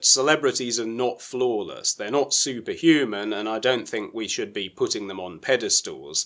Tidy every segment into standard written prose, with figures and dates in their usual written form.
Celebrities are not flawless, they're not superhuman, and I don't think we should be putting them on pedestals.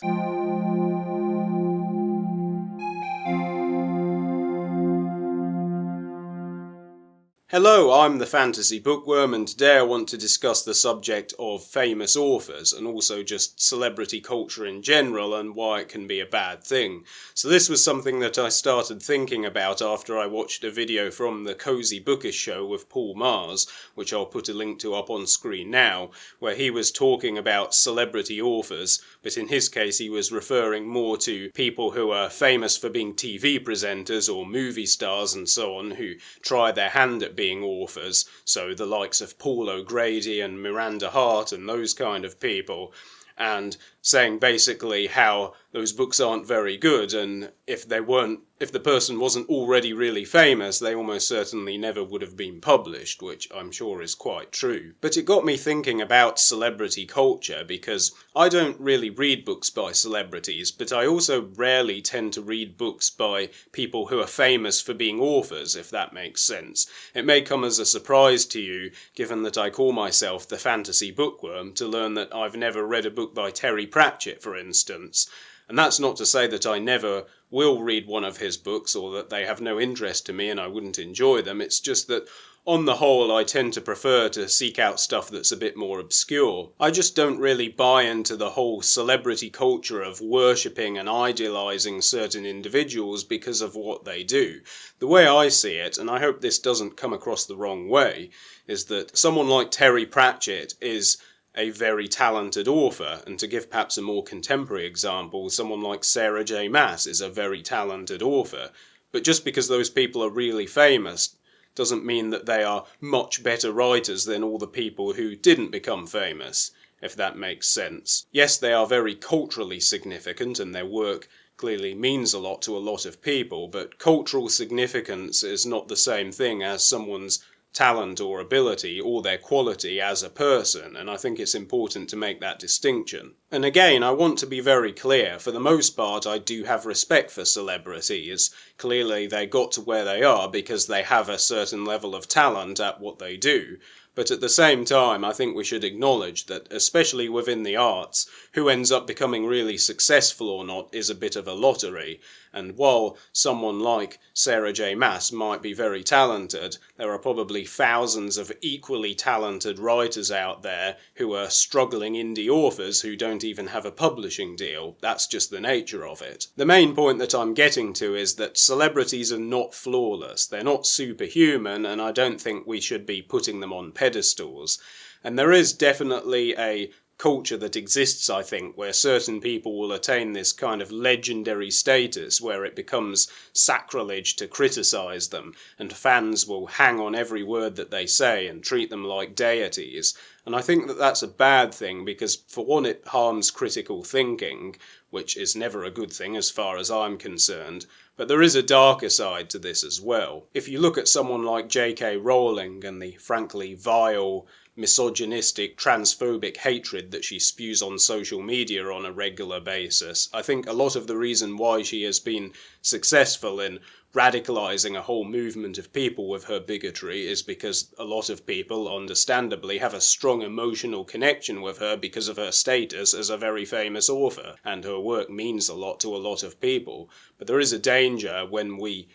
Hello, I'm the Fantasy Bookworm, and today I want to discuss the subject of famous authors, and also just celebrity culture in general, and why it can be a bad thing. So this was something that I started thinking about after I watched a video from the Cozy Bookish show with Maas, which I'll put a link to up on screen now, where he was talking about celebrity authors, but in his case he was referring more to people who are famous for being TV presenters or movie stars and so on, who try their hand at being authors, so the likes of Paul O'Grady and Miranda Hart and those kind of people, and saying basically how those books aren't very good, and if the person wasn't already really famous, they almost certainly never would have been published, which I'm sure is quite true. But it got me thinking about celebrity culture, because I don't really read books by celebrities, but I also rarely tend to read books by people who are famous for being authors, if that makes sense. It may come as a surprise to you, given that I call myself the Fantasy Bookworm, to learn that I've never read a book by Terry Pratchett, for instance. And that's not to say that I never will read one of his books, or that they have no interest to me and I wouldn't enjoy them. It's just that, on the whole, I tend to prefer to seek out stuff that's a bit more obscure. I just don't really buy into the whole celebrity culture of worshipping and idealising certain individuals because of what they do. The way I see it, and I hope this doesn't come across the wrong way, is that someone like Terry Pratchett is a very talented author, and to give perhaps a more contemporary example, someone like Sarah J. Maas is a very talented author. But just because those people are really famous doesn't mean that they are much better writers than all the people who didn't become famous, if that makes sense. Yes, they are very culturally significant, and their work clearly means a lot to a lot of people, but cultural significance is not the same thing as someone's talent or ability or their quality as a person, and I think it's important to make that distinction. And again, I want to be very clear, for the most part I do have respect for celebrities. Clearly they got to where they are because they have a certain level of talent at what they do. But at the same time, I think we should acknowledge that, especially within the arts, who ends up becoming really successful or not is a bit of a lottery. And while someone like Sarah J. Maas might be very talented, there are probably thousands of equally talented writers out there who are struggling indie authors who don't even have a publishing deal. That's just the nature of it. The main point that I'm getting to is that celebrities are not flawless. They're not superhuman, and I don't think we should be putting them on pedestals. And there is definitely a culture that exists, I think, where certain people will attain this kind of legendary status where it becomes sacrilege to criticise them, and fans will hang on every word that they say and treat them like deities. And I think that that's a bad thing, because for one, it harms critical thinking, which is never a good thing as far as I'm concerned. But there is a darker side to this as well. If you look at someone like J.K. Rowling and the frankly vile, misogynistic, transphobic hatred that she spews on social media on a regular basis, I think a lot of the reason why she has been successful in radicalising a whole movement of people with her bigotry is because a lot of people, understandably, have a strong emotional connection with her because of her status as a very famous author, and her work means a lot to a lot of people. But there is a danger when we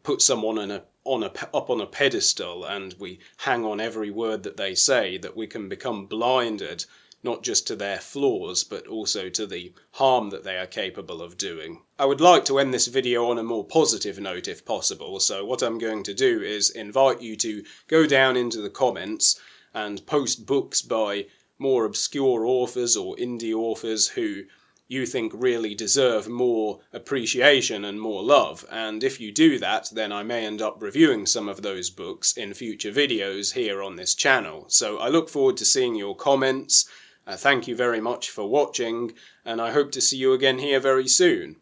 put someone up on a pedestal and we hang on every word that they say, that we can become blinded not just to their flaws, but also to the harm that they are capable of doing. I would like to end this video on a more positive note if possible, so what I'm going to do is invite you to go down into the comments and post books by more obscure authors or indie authors who you think really deserve more appreciation and more love, and if you do that, then I may end up reviewing some of those books in future videos here on this channel. So I look forward to seeing your comments. Thank you very much for watching, and I hope to see you again here very soon.